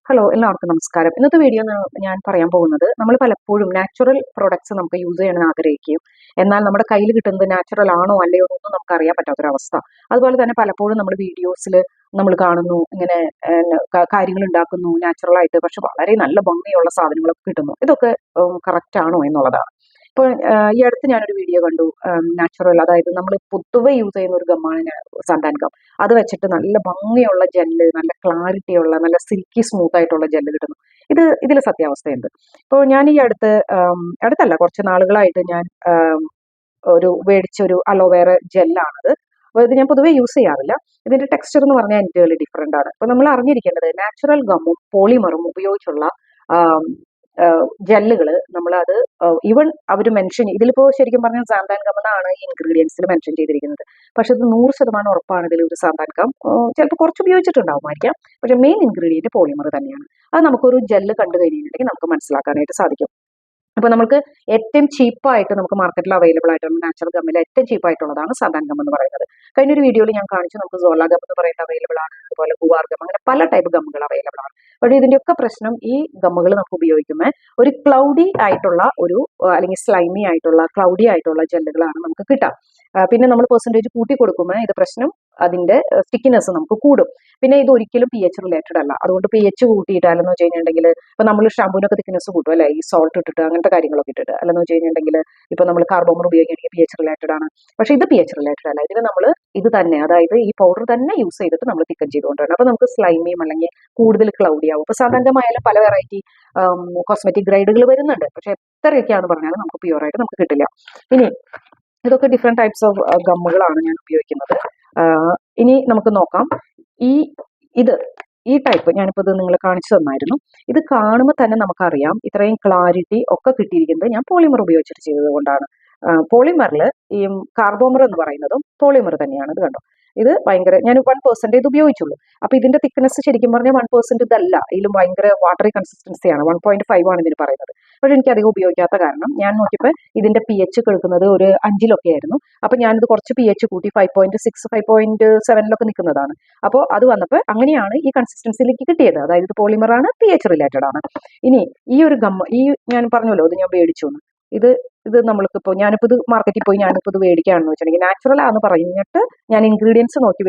Hello, എല്ലാവർക്കും നമസ്കാരം. ഇന്നത്തെ വീഡിയോ ഞാൻ പറയാൻ പോകുന്നത് നമ്മൾ പലപ്പോഴും നാച്ചുറൽ പ്രൊഡക്ട്സ് നമുക്ക് യൂസ് ചെയ്യണമെന്ന് ആഗ്രഹിക്കുകയും എന്നാൽ നമ്മുടെ കയ്യിൽ കിട്ടുന്നത് നാച്ചുറൽ ആണോ അല്ലയോ എന്നൊന്നും നമുക്ക് അറിയാൻ പറ്റാത്തൊരവസ്ഥ. അതുപോലെ തന്നെ പലപ്പോഴും നമ്മൾ വീഡിയോസിൽ നമ്മൾ കാണുന്നു ഇങ്ങനെ കാര്യങ്ങൾ ഉണ്ടാക്കുന്നു നാച്ചുറൽ ആയിട്ട്, പക്ഷെ വളരെ നല്ല ഭംഗിയുള്ള സാധനങ്ങളൊക്കെ കിട്ടുന്നു. ഇതൊക്കെ കറക്റ്റ് ആണോ എന്നുള്ളതാണ്. ഇപ്പോൾ ഈ അടുത്ത് ഞാനൊരു വീഡിയോ കണ്ടു. നാച്ചുറൽ, അതായത് നമ്മൾ പൊതുവെ യൂസ് ചെയ്യുന്ന ഒരു ഗമ്മാണ് സന്താൻ ഗം. അത് വെച്ചിട്ട് നല്ല ഭംഗിയുള്ള ജെല്ല്, നല്ല ക്ലാരിറ്റിയുള്ള നല്ല സിൽക്കി സ്മൂത്ത് ആയിട്ടുള്ള ജെല്ല് കിട്ടുന്നു. ഇതിൽ സത്യാവസ്ഥയുണ്ട്. ഇപ്പോൾ ഞാൻ ഈ അടുത്തല്ല, കുറച്ച് നാളുകളായിട്ട് ഞാൻ മേടിച്ചൊരു അലോവേറ ജെല്ലാണത്. അപ്പോൾ ഇത് ഞാൻ പൊതുവേ യൂസ് ചെയ്യാറില്ല. ഇതിന്റെ ടെക്സ്ചർ എന്ന് പറഞ്ഞാൽ എൻറ്റയർലി ഡിഫറെന്റ് ആണ്. അപ്പോൾ നമ്മൾ അറിഞ്ഞിരിക്കേണ്ടത് നാച്ചുറൽ ഗമ്മും പോളിമറും ഉപയോഗിച്ചുള്ള ജെല്ലുകൾ നമ്മളത് ഈവൻ അവർ മെൻഷൻ, ഇതിലിപ്പോ ശരിക്കും പറഞ്ഞാൽ സാന്താൻ ഗം എന്നാണ് ഈ ഇൻഗ്രീഡിയൻസിൽ മെൻഷൻ ചെയ്തിരിക്കുന്നത്. പക്ഷെ ഇത് 100% ഉറപ്പാണ് ഇതിൽ ഒരു സാന്താൻ ഗം ചിലപ്പോൾ കുറച്ച് ഉപയോഗിച്ചിട്ടുണ്ടാവുമായിരിക്കാം. പക്ഷെ മെയിൻ ഇൻഗ്രീഡിയന്റ് പോളിമർ തന്നെയാണ്. അത് നമുക്കൊരു ജെല്ല് കണ്ടു കഴിഞ്ഞിട്ടുണ്ടെങ്കിൽ നമുക്ക് മനസ്സിലാക്കാനായിട്ട് സാധിക്കും. അപ്പൊ നമുക്ക് ഏറ്റവും ചീപ്പായിട്ട് നമുക്ക് മാർക്കറ്റിൽ അവൈലബിൾ ആയിട്ടുള്ള നാച്ചുറൽ ഗമ്മിൽ ഏറ്റവും ചീപ്പായിട്ടുള്ളതാണ് സാന്താൻ ഗം എന്ന് പറയുന്നത്. കഴിഞ്ഞൊരു വീഡിയോയിൽ ഞാൻ കാണിച്ചു, നമുക്ക് സോള ഗം എന്ന് പറയുന്നത് അവൈലബിൾ ആണ്, അതുപോലെ ഗുവാർ ഗം, അങ്ങനെ പല ടൈപ്പ് ഗമ്മുകൾ അവൈലബിൾ ആണ്. പക്ഷേ ഇതിന്റെയൊക്കെ പ്രശ്നം, ഈ ഗമ്മുകൾ നമുക്ക് ഉപയോഗിക്കുമ്പോൾ ഒരു ക്ലൗഡി ആയിട്ടുള്ള അല്ലെങ്കിൽ സ്ലൈമി ആയിട്ടുള്ള ക്ലൗഡി ആയിട്ടുള്ള ജെല്ലുകളാണ് നമുക്ക് കിട്ടുക. പിന്നെ നമ്മൾ പെർസെൻറ്റേജ് കൂട്ടി കൊടുക്കുമ്പോൾ ഇത് പ്രശ്നം, അതിന്റെ സ്റ്റിക്കിനെസ് നമുക്ക് കൂടും. പിന്നെ ഇത് ഒരിക്കലും പി എച്ച് റിലേറ്റഡ് അല്ല. അതുകൊണ്ട് പി എച്ച് കൂട്ടിയിട്ടാലെന്ന് വെച്ച് കഴിഞ്ഞിട്ടുണ്ടെങ്കിൽ ഇപ്പൊ നമ്മൾ ഷാമ്പൂനൊക്കെ തിക്നെസ് കൂട്ടും അല്ലെ, ഈ സോൾട്ട് ഇട്ടിട്ട് അങ്ങനത്തെ കാര്യങ്ങളൊക്കെ ഇട്ടിട്ട്, അല്ലെന്ന് വെച്ച് കഴിഞ്ഞിട്ടുണ്ടെങ്കിൽ ഇപ്പൊ നമ്മൾ കാർബോമർ ഉപയോഗിക്കുകയാണെങ്കിൽ പി എച്ച് റിലേറ്റഡ് ആണ്. പക്ഷെ ഇത് പി എച്ച് റിലേറ്റഡ് അല്ല. ഇതിന് നമ്മൾ ഇത് തന്നെ, അതായത് ഈ പൗഡർ തന്നെ യൂസ് ചെയ്തിട്ട് നമ്മൾ തിക്കൻ ചെയ്തുകൊണ്ടാണ്. അപ്പൊ നമുക്ക് സ്ലൈമിയും അല്ലെങ്കിൽ കൂടുതൽ ക്ലൗഡി ആവും. ഇപ്പൊ സാധാരണമായാലും പല വെറൈറ്റി കോസ്മെറ്റിക് ഗ്രൈഡുകൾ വരുന്നുണ്ട്. പക്ഷെ എത്രയൊക്കെയാണെന്ന് പറഞ്ഞാലും നമുക്ക് പ്യുവർ ആയിട്ട് നമുക്ക് കിട്ടില്ല. ഇനി ഇതൊക്കെ ഡിഫറെന്റ് ടൈപ്സ് ഓഫ് ഗമ്മുകളാണ് ഞാൻ ഉപയോഗിക്കുന്നത്. ഇനി നമുക്ക് നോക്കാം. ഈ ഇത് ഈ ടൈപ്പ് ഞാനിപ്പോൾ ഇത് നിങ്ങളെ കാണിച്ചു തന്നായിരുന്നു. ഇത് കാണുമ്പോൾ തന്നെ നമുക്കറിയാം ഇത്രയും ക്ലാരിറ്റി ഒക്കെ കിട്ടിയിരിക്കുന്നത് ഞാൻ പോളിമർ ഉപയോഗിച്ചിട്ട് ചെയ്തത് കൊണ്ടാണ്. പോളിമറിൽ ഈ കാർബോമർ എന്ന് പറയുന്നതും പോളിമർ തന്നെയാണ്. ഇത് കണ്ടോ, ഇത് ഭയങ്കര, ഞാൻ 1% ഇത് ഉപയോഗിച്ചുള്ളൂ. അപ്പൊ ഇതിന്റെ തിക്നെസ് ശരിക്കും പറഞ്ഞാൽ 1% ഇതല്ല, ഇതിലും ഭയങ്കര വാട്ടറി കൺസിസ്റ്റൻസിയാണ്. 1.5 ആണ് ഇതിന് പറയുന്നത്. പക്ഷെ എനിക്ക് അധികം ഉപയോഗിക്കാത്ത കാരണം ഞാൻ നോക്കിയപ്പോൾ ഇതിന്റെ പി എച്ച് കേൾക്കുന്നത് ഒരു 5 ആയിരുന്നു. അപ്പൊ ഞാനിത് കുറച്ച് പി എച്ച് കൂട്ടി 5.6 5.7 നിൽക്കുന്നതാണ്. അപ്പോൾ അത് വന്നപ്പോൾ അങ്ങനെയാണ് ഈ കൺസിസ്റ്റൻസിയിലേക്ക് കിട്ടിയത്. അതായത് ഇത് പോളിമർ ആണ്, പി എച്ച് റിലേറ്റഡ് ആണ്. ഇനി ഈ ഒരു ഗം, ഈ ഞാൻ പറഞ്ഞല്ലോ ഇത് ഞാൻ മേടിച്ചു, ഇത് നമ്മൾക്കിപ്പോൾ ഞാനിപ്പോൾ ഇത് മാർക്കറ്റിൽ പോയി ഞാനിപ്പോൾ ഇത് മേടിക്കുകയാണെന്ന് വെച്ചിട്ടുണ്ടെങ്കിൽ നാച്ചുറൽ ആണെന്ന് പറഞ്ഞിട്ട് ഞാൻ ഇൻഗ്രീഡിയൻസ് നോക്കി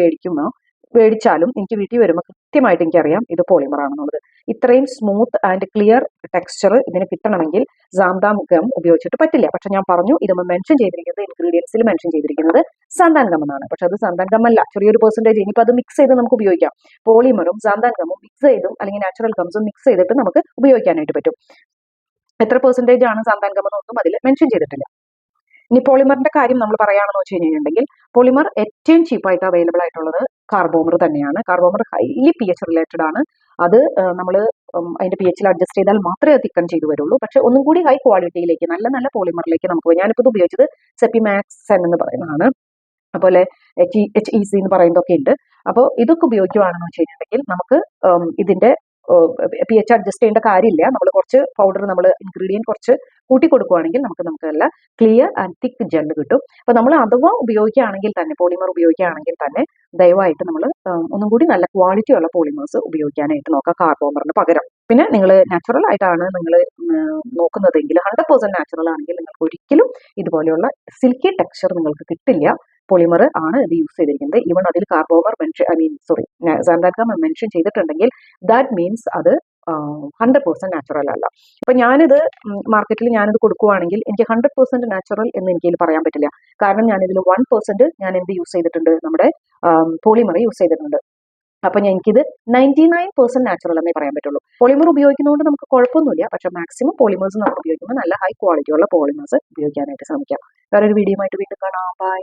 മേടിച്ചാലും എനിക്ക് വീട്ടിൽ വരുമ്പോൾ കൃത്യമായിട്ട് എനിക്കറിയാം ഇത് പോളിമർ ആണെന്നുള്ളത്. ഇത്രയും സ്മൂത്ത് ആൻഡ് ക്ലിയർ ടെക്സ്ചർ ഇതിന് കിട്ടണമെങ്കിൽ സാന്താൻ ഗം ഉപയോഗിച്ചിട്ട് പറ്റില്ല. പക്ഷെ ഞാൻ പറഞ്ഞു, ഇത് മെൻഷൻ ചെയ്തിരിക്കുന്നത്, ഇൻഗ്രീഡിയൻസിൽ മെൻഷൻ ചെയ്തിരിക്കുന്നത് സാന്താൻ ഗം എന്നാണ്. പക്ഷെ അത് സാന്താൻ ഗം അല്ല, ചെറിയൊരു പെർസെൻറ്റേജ്. ഇനിയിപ്പോൾ അത് മിക്സ് ചെയ്ത് നമുക്ക് ഉപയോഗിക്കാം. പോളിമറും സാന്താൻ ഗമ്മും മിക്സ് ചെയ്തും അല്ലെങ്കിൽ നാച്ചുറൽ ഗംസും മിക്സ് ചെയ്തിട്ട് നമുക്ക് ഉപയോഗിക്കാനായിട്ട് പറ്റും. എത്ര പെർസെൻറ്റേജ് ആണ് സാന്താൻ ഗം എന്നൊന്നും അതിൽ മെൻഷൻ ചെയ്തിട്ടില്ല. ഇനി പോളിമറിന്റെ കാര്യം നമ്മൾ പറയുകയാണെന്ന് വെച്ച് കഴിഞ്ഞിട്ടുണ്ടെങ്കിൽ പോളിമർ ഏറ്റവും ചീപ്പായിട്ട് അവൈലബിൾ ആയിട്ടുള്ളത് കാർബോമർ തന്നെയാണ്. കാർബോമർ ഹൈലി പി എച്ച് റിലേറ്റഡ് ആണ്. അത് നമ്മൾ അതിന്റെ പി എച്ചിൽ അഡ്ജസ്റ്റ് ചെയ്താൽ മാത്രമേ അത് തിക്കൺ ചെയ്തു വരുള്ളൂ. പക്ഷെ ഒന്നും കൂടി ഹൈ ക്വാളിറ്റിയിലേക്ക് നല്ല നല്ല പോളിമറിലേക്ക് നമുക്ക് പോയി. ഞാനിപ്പോൾ ഇത് ഉപയോഗിച്ചത് സെപ്പിമാക്സ് എന്ന് പറയുന്നതാണ്. അതുപോലെ HEC എന്ന് പറയുന്നതൊക്കെ ഉണ്ട്. അപ്പോൾ ഇതൊക്കെ ഉപയോഗിക്കുകയാണെന്ന് വെച്ച് കഴിഞ്ഞിട്ടുണ്ടെങ്കിൽ നമുക്ക് ഇതിന്റെ പി എച്ച് അഡ്ജസ്റ്റ് ചെയ്യേണ്ട കാര്യമില്ല. നമ്മൾ കുറച്ച് പൗഡർ, നമ്മൾ ഇൻഗ്രീഡിയൻറ്റ് കുറച്ച് കൂട്ടി കൊടുക്കുകയാണെങ്കിൽ നമുക്ക് നല്ല ക്ലിയർ ആൻഡ് തിക്ക് ജെല്ല് കിട്ടും. അപ്പൊ നമ്മൾ അഥവാ ഉപയോഗിക്കുകയാണെങ്കിൽ തന്നെ, പോളിമർ ഉപയോഗിക്കുകയാണെങ്കിൽ തന്നെ ദയവായിട്ട് നമ്മൾ ഒന്നും കൂടി നല്ല ക്വാളിറ്റി ഉള്ള പോളിമേഴ്സ് ഉപയോഗിക്കാനായിട്ട് നോക്കുക കാർബോമറിന് പകരം. പിന്നെ നിങ്ങൾ നാച്ചുറൽ ആയിട്ടാണ് നിങ്ങൾ നോക്കുന്നതെങ്കിൽ, 100% നാച്ചുറൽ ആണെങ്കിൽ നിങ്ങൾക്ക് ഒരിക്കലും ഇതുപോലെയുള്ള സിൽക്കി ടെക്സ്ചർ നിങ്ങൾക്ക് കിട്ടില്ല. പോളിമർ ആണ് ഇത് യൂസ് ചെയ്തിരിക്കുന്നത്. ഈവൺ അതിൽ കാർബോമർ സാന്താൻ ഗം മെൻഷൻ ചെയ്തിട്ടുണ്ടെങ്കിൽ ദാറ്റ് മീൻസ് അത് 100% നാച്ചുറൽ അല്ല. ഇപ്പൊ ഞാനിത് മാർക്കറ്റിൽ ഞാനിത് കൊടുക്കുവാണെങ്കിൽ എനിക്ക് 100% നാച്ചുറൽ എന്ന് എനിക്കിതിൽ പറയാൻ പറ്റില്ല. കാരണം ഞാനിതിൽ 1% ഞാൻ എന്ത് യൂസ് ചെയ്തിട്ടുണ്ട്, നമ്മുടെ പോളിമർ യൂസ് ചെയ്തിട്ടുണ്ട്. അപ്പൊ എനിക്കിത് 99% നാച്ചുറൽ എന്നേ പറയാൻ പറ്റുള്ളൂ. പോളിമർ ഉപയോഗിക്കുന്നതുകൊണ്ട് നമുക്ക് കുഴപ്പമൊന്നുമില്ല. പക്ഷെ മാക്സിമം പോളിമേഴ്സ് നമ്മൾ ഉപയോഗിക്കുമ്പോൾ നല്ല ഹൈ ക്വാളിറ്റി ഉള്ള പോളിമേഴ്സ് ഉപയോഗിക്കാനായിട്ട് ശ്രമിക്കാം. വേറൊരു വീഡിയോ ആയിട്ട് വീണ്ടും കാണാം. ബൈ.